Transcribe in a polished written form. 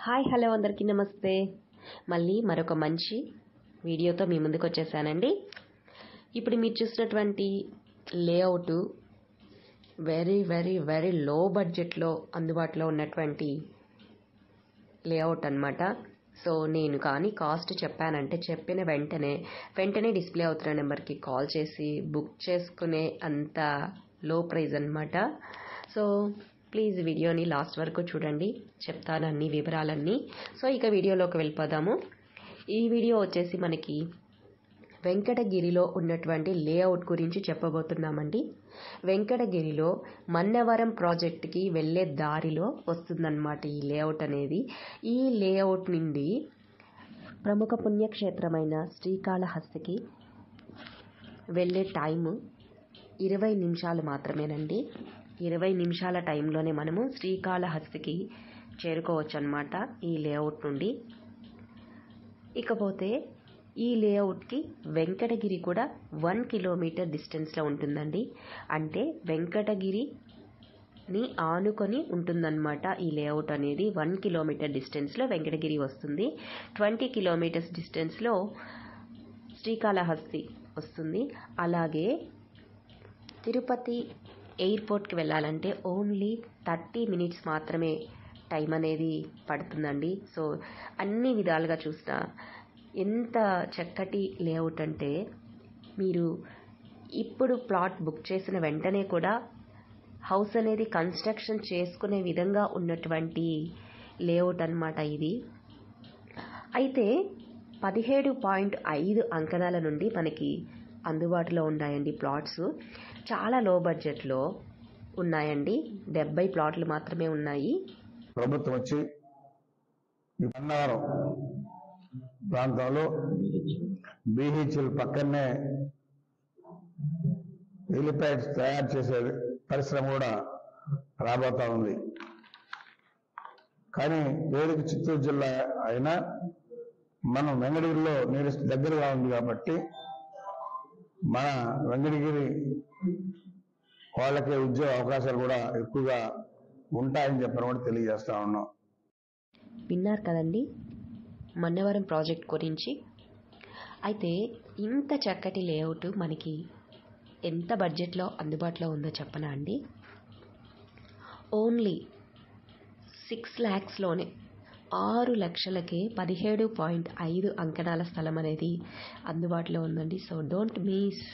Hi hello అందరికీ నమస్తే. మళ్ళీ మరొక మంచి వీడియోతో మీ ముందుకు వచ్చేసానండి. ఇప్పుడు మీరు చూసినటువంటి layout very very very low బడ్జెట్లో అందుబాటులో ఉన్నటువంటి లేఅవుట్ అన్నమాట. సో నేను కానీ కాస్ట్ చెప్పానంటే చెప్పిన వెంటనే డిస్ప్లే అవుతున్న నెంబర్కి కాల్ చేసి బుక్ చేసుకునే అంత లో ప్రైస్ అన్నమాట. సో ప్లీజ్ వీడియోని లాస్ట్ వరకు చూడండి, చెప్తాను అన్ని వివరాలన్నీ. సో ఇక వీడియోలోకి వెళ్ళిపోదాము. ఈ వీడియో వచ్చేసి మనకి వెంకటగిరిలో ఉన్నటువంటి లేఅవుట్ గురించి చెప్పబోతున్నామండి. వెంకటగిరిలో మన్నవరం ప్రాజెక్ట్కి వెళ్ళే దారిలో వస్తుందన్నమాట ఈ లేఅవుట్ అనేది. ఈ లేఅవుట్ నుండి ప్రముఖ పుణ్యక్షేత్రమైన శ్రీకాళహస్తికి వెళ్ళే టైము 20 నిమిషాలు మాత్రమేనండి. 20 నిమిషాల టైంలోనే మనము శ్రీకాళహస్తికి చేరుకోవచ్చు అన్నమాట ఈ లేఅవుట్ నుండి. ఇకపోతే ఈ లేఅవుట్కి వెంకటగిరి కూడా 1 కిలోమీటర్ డిస్టెన్స్లో ఉంటుందండి. అంటే వెంకటగిరిని ఆనుకొని ఉంటుందన్నమాట ఈ లేఅవుట్ అనేది. 1 కిలోమీటర్ డిస్టెన్స్లో వెంకటగిరి వస్తుంది. 20 కిలోమీటర్స్ డిస్టెన్స్లో శ్రీకాళహస్తి వస్తుంది. అలాగే తిరుపతి ఎయిర్పోర్ట్కి వెళ్ళాలంటే ఓన్లీ 30 మినిట్స్ మాత్రమే టైం అనేది పడుతుందండి. సో అన్ని విధాలుగా చూసినా ఎంత చక్కటి లేఅవుట్ అంటే, మీరు ఇప్పుడు ప్లాట్ బుక్ చేసిన వెంటనే కూడా హౌస్ అనేది కన్స్ట్రక్షన్ చేసుకునే విధంగా ఉన్నటువంటి లేఅవుట్ అన్నమాట ఇది. అయితే 17.5 అంకణాల నుండి మనకి అందుబాటులో ఉన్నాయండి ప్లాట్స్. చాలా లో బడ్జెట్లో ఉన్నాయండి. 70 ప్లాట్లు మాత్రమే ఉన్నాయి. ప్రభుత్వం వచ్చి ఈ పన్నవరం ప్రాంతంలో బీహెచ్ఎల్ పక్కనే హెలిప్యాడ్స్ తయారు చేసే పరిశ్రమ కూడా రాబోతా ఉంది. కానీ పేరుకి చిత్తూరు జిల్లా అయినా మనం వెంకటగిరిలో నియరెస్ట్ దగ్గరగా ఉంది కాబట్టి మన వెంకటగిరి వాళ్ళకే ఉద్యోగ అవకాశాలు కూడా ఎక్కువగా ఉంటాయని చెప్పడం కూడా తెలియజేస్తా ఉన్నాం. విన్నారు కదండి మన్నవరం ప్రాజెక్ట్ గురించి. అయితే ఇంత చక్కటి లేఅవుట్ మనకి ఎంత బడ్జెట్లో అందుబాటులో ఉందో చెప్పనా అండి. ఓన్లీ 6 lakhsలోనే 6 లక్షలకే 17.5 అంకణాల స్థలం అనేది అందుబాటులో ఉందండి. So don't miss.